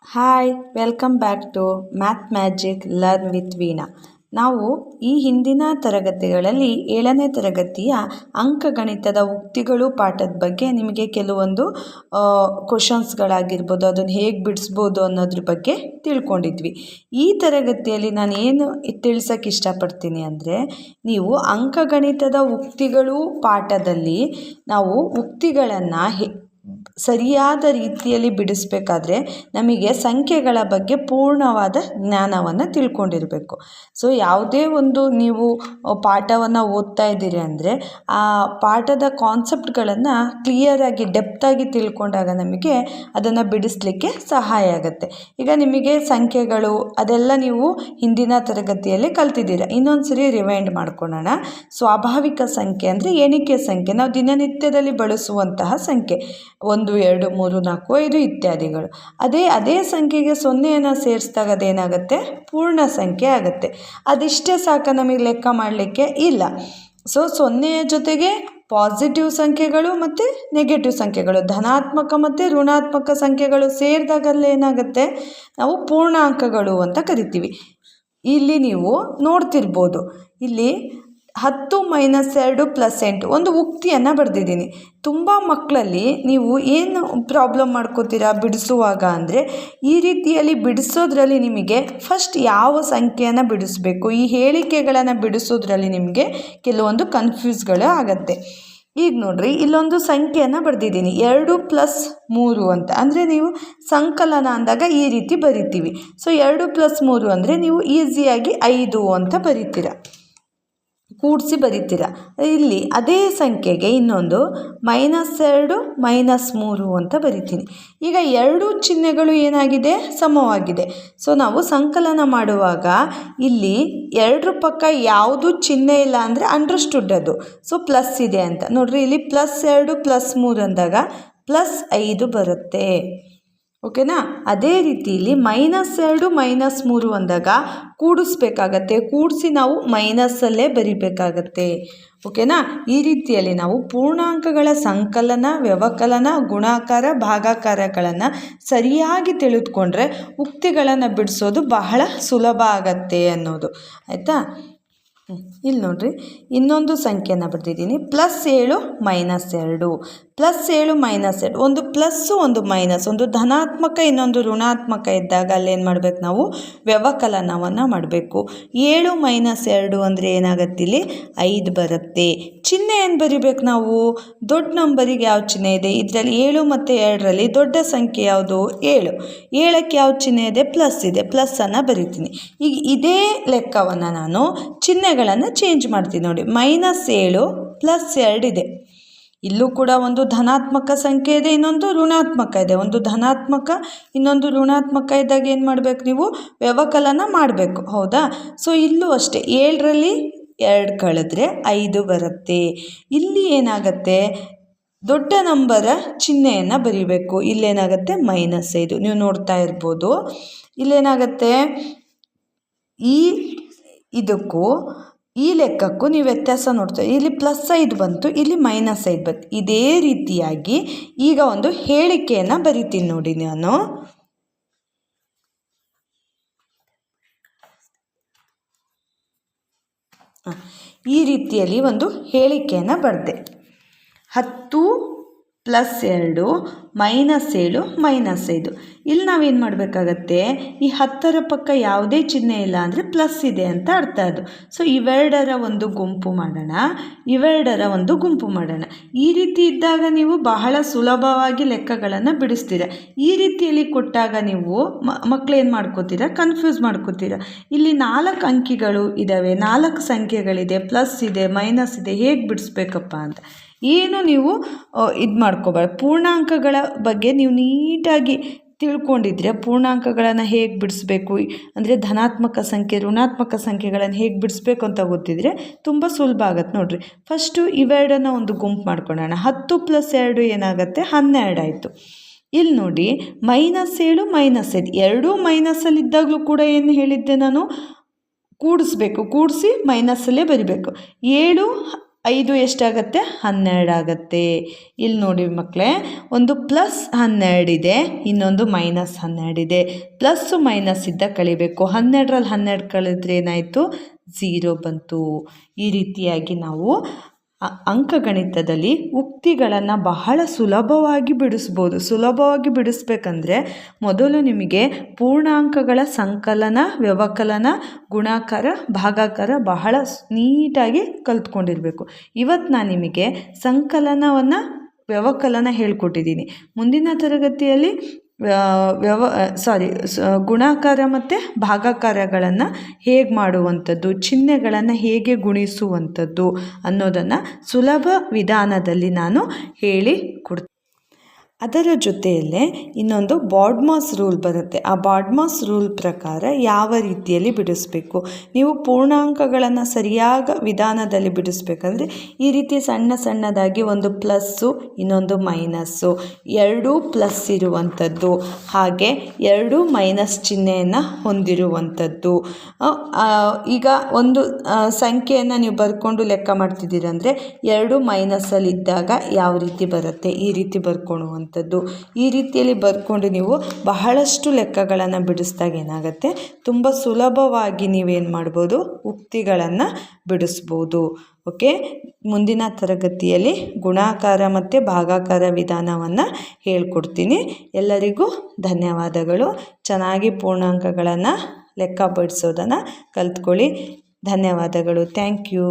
Hi welcome back to math magic learn with Veena. ನಾವು ಈ ಹಿಂದಿನ ತರಗತಿಗಳಲ್ಲಿ 7ನೇ ತರಗತಿಯ ಅಂಕಗಣಿತದ ಉಕ್ತಿಗಳು ಪಾಠದ ಬಗ್ಗೆ ನಿಮಗೆ ಕೆಲವೊಂದು ಕ್ವಶನ್ಸ್ಗಳಾಗಿರ್ಬೋದು, ಅದನ್ನು ಹೇಗೆ ಬಿಡಿಸ್ಬೋದು ಅನ್ನೋದ್ರ ಬಗ್ಗೆ ತಿಳ್ಕೊಂಡಿದ್ವಿ. ಈ ತರಗತಿಯಲ್ಲಿ ನಾನು ಏನು ತಿಳಿಸೋಕ್ಕೆ ಇಷ್ಟಪಡ್ತೀನಿ ಅಂದರೆ, ನೀವು ಅಂಕಗಣಿತದ ಉಕ್ತಿಗಳು ಪಾಠದಲ್ಲಿ ನಾವು ಉಕ್ತಿಗಳನ್ನು ಸರಿಯಾದ ರೀತಿಯಲ್ಲಿ ಬಿಡಿಸ್ಬೇಕಾದ್ರೆ ನಮಗೆ ಸಂಖ್ಯೆಗಳ ಬಗ್ಗೆ ಪೂರ್ಣವಾದ ಜ್ಞಾನವನ್ನು ತಿಳ್ಕೊಂಡಿರಬೇಕು. ಸೊ ಯಾವುದೇ ಒಂದು ನೀವು ಪಾಠವನ್ನು ಓದ್ತಾ ಇದ್ದೀರಿ ಅಂದರೆ ಆ ಪಾಠದ ಕಾನ್ಸೆಪ್ಟ್ಗಳನ್ನು ಕ್ಲಿಯರಾಗಿ ಡೆಪ್ತಾಗಿ ತಿಳ್ಕೊಂಡಾಗ ನಮಗೆ ಅದನ್ನು ಬಿಡಿಸ್ಲಿಕ್ಕೆ ಸಹಾಯ ಆಗುತ್ತೆ. ಈಗ ನಿಮಗೆ ಸಂಖ್ಯೆಗಳು ಅದೆಲ್ಲ ನೀವು ಹಿಂದಿನ ತರಗತಿಯಲ್ಲಿ ಕಲ್ತಿದ್ದೀರ. ಇನ್ನೊಂದು ಸರಿ ರಿವೈಂಡ್ ಮಾಡ್ಕೊಳ್ಳೋಣ. ಸ್ವಾಭಾವಿಕ ಸಂಖ್ಯೆ ಅಂದರೆ ಎಣಿಕೆ ಸಂಖ್ಯೆ, ನಾವು ದಿನನಿತ್ಯದಲ್ಲಿ ಬಳಸುವಂತಹ ಸಂಖ್ಯೆ 1, 2, 3, 4, 5 ಇತ್ಯಾದಿಗಳು. ಅದೇ ಸಂಖ್ಯೆಗೆ 0ಯನ್ನು ಸೇರಿಸಿದಾಗ ಅದೇನಾಗುತ್ತೆ, ಪೂರ್ಣ ಸಂಖ್ಯೆ ಆಗುತ್ತೆ. ಅದಿಷ್ಟೇ ಸಾಕ ನಮಗೆ ಲೆಕ್ಕ ಮಾಡಲಿಕ್ಕೆ? ಇಲ್ಲ. ಸೊ 0ಯ ಜೊತೆಗೆ ಪಾಸಿಟಿವ್ ಸಂಖ್ಯೆಗಳು ಮತ್ತು ನೆಗೆಟಿವ್ ಸಂಖ್ಯೆಗಳು, ಧನಾತ್ಮಕ ಮತ್ತು ಋಣಾತ್ಮಕ ಸಂಖ್ಯೆಗಳು ಸೇರಿದಾಗಲೇ ಏನಾಗುತ್ತೆ, ನಾವು ಪೂರ್ಣಾಂಕಗಳು ಅಂತ ಕರಿತೀವಿ. ಇಲ್ಲಿ ನೀವು ನೋಡ್ತಿರ್ಬೋದು, ಇಲ್ಲಿ 10 - 2 + 8 ಒಂದು ಉಕ್ತಿಯನ್ನು ಬರೆದಿದ್ದೀನಿ. ತುಂಬ ಮಕ್ಕಳಲ್ಲಿ ನೀವು ಏನು ಪ್ರಾಬ್ಲಮ್ ಮಾಡ್ಕೋತೀರಾ ಬಿಡಿಸುವಾಗ ಅಂದರೆ, ಈ ರೀತಿಯಲ್ಲಿ ಬಿಡಿಸೋದ್ರಲ್ಲಿ ನಿಮಗೆ ಫಸ್ಟ್ ಯಾವ ಸಂಖ್ಯೆಯನ್ನು ಬಿಡಿಸ್ಬೇಕು, ಈ ಹೇಳಿಕೆಗಳನ್ನು ಬಿಡಿಸೋದ್ರಲ್ಲಿ ನಿಮಗೆ ಕೆಲವೊಂದು ಕನ್ಫ್ಯೂಸ್ಗಳು ಆಗುತ್ತೆ. ಈಗ ನೋಡ್ರಿ, ಇಲ್ಲೊಂದು ಸಂಖ್ಯೆಯನ್ನು ಬರೆದಿದ್ದೀನಿ 2 + 3 ಅಂತ. ಅಂದರೆ ನೀವು ಸಂಕಲನ ಅಂದಾಗ ಈ ರೀತಿ ಬರಿತೀವಿ. ಸೊ 2 + 3 ಅಂದರೆ ನೀವು ಈಸಿಯಾಗಿ 5 ಅಂತ ಬರಿತೀರ, ಕೂಡಿಸಿ ಬರಿತೀರ. ಇಲ್ಲಿ ಅದೇ ಸಂಖ್ಯೆಗೆ ಇನ್ನೊಂದು -2 - 3 ಅಂತ ಬರಿತೀನಿ. ಈಗ ಎರಡೂ ಚಿಹ್ನೆಗಳು ಏನಾಗಿದೆ, ಸಮವಾಗಿದೆ. ಸೊ ನಾವು ಸಂಕಲನ ಮಾಡುವಾಗ ಇಲ್ಲಿ ಎರಡರ ಪಕ್ಕ ಯಾವುದು ಚಿಹ್ನೆ ಇಲ್ಲ ಅಂದರೆ ಅಂಡರ್ಸ್ಟುಡ್ ಅದು. ಸೊ ಪ್ಲಸ್ ಇದೆ ಅಂತ ನೋಡ್ರಿ, ಇಲ್ಲಿ +2 + 3 ಅಂದಾಗ +5 ಬರುತ್ತೆ. ಓಕೆನಾ? ಅದೇ ರೀತಿ ಇಲ್ಲಿ -2 - 3 ಅಂದಾಗ ಕೂಡಿಸ್ಬೇಕಾಗತ್ತೆ, ಕೂಡಿಸಿ ನಾವು ಮೈನಸ್ಸಲ್ಲೇ ಬರಿಬೇಕಾಗತ್ತೆ. ಓಕೆನಾ? ಈ ರೀತಿಯಲ್ಲಿ ನಾವು ಪೂರ್ಣಾಂಕಗಳ ಸಂಕಲನ, ವ್ಯವಕಲನ, ಗುಣಾಕಾರ, ಭಾಗಾಕಾರಗಳನ್ನು ಸರಿಯಾಗಿ ತಿಳಿದುಕೊಂಡ್ರೆ ಉಕ್ತಿಗಳನ್ನು ಬಿಡಿಸೋದು ಬಹಳ ಸುಲಭ ಆಗತ್ತೆ ಅನ್ನೋದು. ಆಯಿತಾ? ಇಲ್ಲಿ ನೋಡ್ರಿ, ಇನ್ನೊಂದು ಸಂಖ್ಯೆನ ಬರೆದಿದ್ದೀನಿ. +7 - 2. +7 - 2 ಒಂದು ಪ್ಲಸ್ಸು ಒಂದು ಮೈನಸ್, ಒಂದು ಧನಾತ್ಮಕ ಇನ್ನೊಂದು ಋಣಾತ್ಮಕ ಇದ್ದಾಗ ಅಲ್ಲೇನು ಮಾಡಬೇಕು, ನಾವು ವ್ಯವಕಲನವನ್ನು ಮಾಡಬೇಕು. 7 - 2 ಅಂದರೆ ಏನಾಗುತ್ತೆ, ಇಲ್ಲಿ 5 ಬರುತ್ತೆ. ಚಿಹ್ನೆ ಏನು ಬರಿಬೇಕು ನಾವು, ದೊಡ್ಡ ನಂಬರಿಗೆ ಯಾವ ಚಿಹ್ನೆ ಇದೆ ಇದರಲ್ಲಿ 7 ಮತ್ತು 2ರಲ್ಲಿ ದೊಡ್ಡ ಸಂಖ್ಯೆ ಯಾವುದು, 7. 7ಕ್ಕೆ ಯಾವ ಚಿಹ್ನೆ ಇದೆ, ಪ್ಲಸ್ ಇದೆ, ಪ್ಲಸ್ಸನ್ನು ಬರಿತೀನಿ. ಈಗ ಇದೇ ಲೆಕ್ಕವನ್ನು ನಾನು ಚಿಹ್ನೆಗಳನ್ನು ಚೇಂಜ್ ಮಾಡ್ತೀನಿ. ನೋಡಿ, -7 + 2 ಇದೆ. ಇಲ್ಲೂ ಕೂಡ ಒಂದು ಧನಾತ್ಮಕ ಸಂಖ್ಯೆ ಇದೆ, ಇನ್ನೊಂದು ಋಣಾತ್ಮಕ ಇದೆ. ಒಂದು ಧನಾತ್ಮಕ ಇನ್ನೊಂದು ಋಣಾತ್ಮಕ ಇದ್ದಾಗ ಏನು ಮಾಡಬೇಕು, ನೀವು ವ್ಯವಕಲನ ಮಾಡಬೇಕು. ಹೌದಾ? ಸೊ ಇಲ್ಲೂ ಅಷ್ಟೇ, 7ರಲ್ಲಿ 2 ಕಳೆದ್ರೆ 5 ಬರುತ್ತೆ. ಇಲ್ಲಿ ಏನಾಗುತ್ತೆ, ದೊಡ್ಡ ನಂಬರ ಚಿಹ್ನೆಯನ್ನು ಬರೀಬೇಕು. ಇಲ್ಲೇನಾಗುತ್ತೆ -5. ನೀವು ನೋಡ್ತಾ ಇರ್ಬೋದು, ಇಲ್ಲೇನಾಗುತ್ತೆ, ಇದಕ್ಕೂ ಈ ಲೆಕ್ಕಕ್ಕೂ ನೀವು ವ್ಯತ್ಯಾಸ ನೋಡ್ತೀವಿ. ಇಲ್ಲಿ +5 ಬಂತು, ಇಲ್ಲಿ -5 ಬಂತು. ಇದೇ ರೀತಿಯಾಗಿ ಈಗ ಒಂದು ಹೇಳಿಕೆಯನ್ನು ಬರಿತೀನಿ ನೋಡಿ ನಾನು. ಈ ರೀತಿಯಲ್ಲಿ ಒಂದು ಹೇಳಿಕೆಯನ್ನು ಬರೆದೆ. 10 + 2 - 7 - 5. ಇಲ್ಲಿ ನಾವೇನು ಮಾಡಬೇಕಾಗತ್ತೆ, ಈ 10ರ ಪಕ್ಕ ಯಾವುದೇ ಚಿಹ್ನೆ ಇಲ್ಲ ಅಂದರೆ ಪ್ಲಸ್ ಇದೆ ಅಂತ ಅರ್ಥ ಅದು. ಸೊ ಇವೆರಡರ ಒಂದು ಗುಂಪು ಮಾಡೋಣ, ಇವೆರಡರ ಒಂದು ಗುಂಪು ಮಾಡೋಣ. ಈ ರೀತಿ ಇದ್ದಾಗ ನೀವು ಬಹಳ ಸುಲಭವಾಗಿ ಲೆಕ್ಕಗಳನ್ನು ಬಿಡಿಸ್ತೀರ. ಈ ರೀತಿಯಲ್ಲಿ ಕೊಟ್ಟಾಗ ನೀವು ಮಕ್ಕಳೇನು ಮಾಡ್ಕೋತೀರ, ಕನ್ಫ್ಯೂಸ್ ಮಾಡ್ಕೋತೀರ. ಇಲ್ಲಿ 4 ಅಂಕಿಗಳು ಇದ್ದಾವೆ, 4 ಸಂಖ್ಯೆಗಳಿದೆ, ಪ್ಲಸ್ ಇದೆ, ಮೈನಸ್ ಇದೆ, ಹೇಗೆ ಬಿಡಿಸ್ಬೇಕಪ್ಪ ಅಂತ ಏನು ನೀವು ಇದು ಮಾಡ್ಕೋಬಾರ್ದು. ಪೂರ್ಣಾಂಕಗಳ ಬಗ್ಗೆ ನೀವು ನೀಟಾಗಿ ತಿಳ್ಕೊಂಡಿದ್ರೆ, ಪೂರ್ಣಾಂಕಗಳನ್ನು ಹೇಗೆ ಬಿಡಿಸ್ಬೇಕು ಅಂದರೆ ಧನಾತ್ಮಕ ಸಂಖ್ಯೆ, ಋಣಾತ್ಮಕ ಸಂಖ್ಯೆಗಳನ್ನು ಹೇಗೆ ಬಿಡಿಸ್ಬೇಕು ಅಂತ ಗೊತ್ತಿದ್ರೆ ತುಂಬ ಸುಲಭ ಆಗುತ್ತೆ. ನೋಡಿರಿ, ಫಸ್ಟು ಇವೆರಡನ್ನು ಒಂದು ಗುಂಪು ಮಾಡ್ಕೊಳ್ಳೋಣ. 10 + 2 ಏನಾಗುತ್ತೆ, 12 ಆಯಿತು. ಇಲ್ಲಿ ನೋಡಿ, -7 - 5 ಎರಡೂ ಮೈನಸ್ಸಲ್ಲಿದ್ದಾಗಲೂ ಕೂಡ ಏನು ಹೇಳಿದ್ದೆ ನಾನು, ಕೂಡಿಸ್ಬೇಕು, ಕೂಡಿಸಿ ಮೈನಸ್ಸಲ್ಲೇ ಬರಿಬೇಕು. 7 5 ಎಷ್ಟಾಗತ್ತೆ? 12 ಆಗುತ್ತೆ. ಇಲ್ಲಿ ನೋಡಿ ಮಕ್ಕಳೇ, ಒಂದು +12 ಇದೆ, ಇನ್ನೊಂದು -12 ಇದೆ. ಪ್ಲಸ್ಸು ಮೈನಸ್ ಇದ್ದ ಕಳಿಬೇಕು. 12ರಲ್ಲಿ 12 ಕಳೆದ್ರೆ ಏನಾಯಿತು? 0 ಬಂತು. ಈ ರೀತಿಯಾಗಿ ನಾವು ಅಂಕಗಣಿತದಲ್ಲಿ ಉಕ್ತಿಗಳನ್ನು ಬಹಳ ಸುಲಭವಾಗಿ ಬಿಡಿಸ್ಬೋದು. ಸುಲಭವಾಗಿ ಬಿಡಿಸ್ಬೇಕಂದ್ರೆ ಮೊದಲು ನಿಮಗೆ ಪೂರ್ಣಾಂಕಗಳ ಸಂಕಲನ, ವ್ಯವಕಲನ, ಗುಣಾಕಾರ, ಭಾಗಾಕಾರ ಬಹಳ ನೀಟಾಗಿ ಕಲ್ತ್ಕೊಂಡಿರಬೇಕು. ಇವತ್ತು ನಾನು ನಿಮಗೆ ಸಂಕಲನವನ್ನು, ವ್ಯವಕಲನ ಹೇಳ್ಕೊಟ್ಟಿದ್ದೀನಿ. ಮುಂದಿನ ತರಗತಿಯಲ್ಲಿ ಗುಣಾಕಾರ ಮತ್ತು ಭಾಗಾಕಾರಗಳನ್ನು ಹೇಗೆ ಮಾಡುವಂಥದ್ದು, ಚಿಹ್ನೆಗಳನ್ನು ಹೇಗೆ ಗುಣಿಸುವಂಥದ್ದು ಅನ್ನೋದನ್ನು ಸುಲಭ ವಿಧಾನದಲ್ಲಿ ನಾನು ಹೇಳಿ ಕೊಡ್ತೀನಿ. ಅದರ ಜೊತೆಯಲ್ಲೇ ಇನ್ನೊಂದು ಬಾಡ್ಮಾಸ್ ರೂಲ್ ಬರುತ್ತೆ. ಆ ಬಾಡ್ಮಾಸ್ ರೂಲ್ ಪ್ರಕಾರ ಯಾವ ರೀತಿಯಲ್ಲಿ ಬಿಡಿಸ್ಬೇಕು, ನೀವು ಪೂರ್ಣಾಂಕಗಳನ್ನು ಸರಿಯಾದ ವಿಧಾನದಲ್ಲಿ ಬಿಡಿಸ್ಬೇಕಂದ್ರೆ ಈ ರೀತಿ ಸಣ್ಣ ಸಣ್ಣದಾಗಿ ಒಂದು ಪ್ಲಸ್ಸು, ಇನ್ನೊಂದು ಮೈನಸ್ಸು, 2 ಪ್ಲಸ್ ಇರುವಂಥದ್ದು, ಹಾಗೆ 2 ಮೈನಸ್ ಚಿಹ್ನೆಯನ್ನು ಹೊಂದಿರುವಂಥದ್ದು. ಈಗ ಒಂದು ಸಂಖ್ಯೆಯನ್ನು ನೀವು ಬರ್ಕೊಂಡು ಲೆಕ್ಕ ಮಾಡ್ತಿದ್ದೀರಂದರೆ 2 ಮೈನಸ್ಸಲ್ಲಿದ್ದಾಗ ಯಾವ ರೀತಿ ಬರುತ್ತೆ, ಈ ರೀತಿ ಬರ್ಕೊಳ್ಳುವಂಥದ್ದು. ಈ ರೀತಿಯಲ್ಲಿ ಬರ್ಕೊಂಡು ನೀವು ಬಹಳಷ್ಟು ಲೆಕ್ಕಗಳನ್ನು ಬಿಡಿಸಿದಾಗ ಏನಾಗುತ್ತೆ, ತುಂಬ ಸುಲಭವಾಗಿ ನೀವೇನು ಮಾಡ್ಬೋದು, ಉಕ್ತಿಗಳನ್ನು ಬಿಡಿಸ್ಬೋದು. ಓಕೆ, ಮುಂದಿನ ತರಗತಿಯಲ್ಲಿ ಗುಣಾಕಾರ ಮತ್ತು ಭಾಗಾಕಾರ ವಿಧಾನವನ್ನು ಹೇಳ್ಕೊಡ್ತೀನಿ. ಎಲ್ಲರಿಗೂ ಧನ್ಯವಾದಗಳು. ಚೆನ್ನಾಗಿ ಪೂರ್ಣಾಂಕಗಳನ್ನು ಲೆಕ್ಕ ಬಿಡಿಸೋದನ್ನು ಕಲ್ತ್ಕೊಳ್ಳಿ. ಧನ್ಯವಾದಗಳು. Thank you.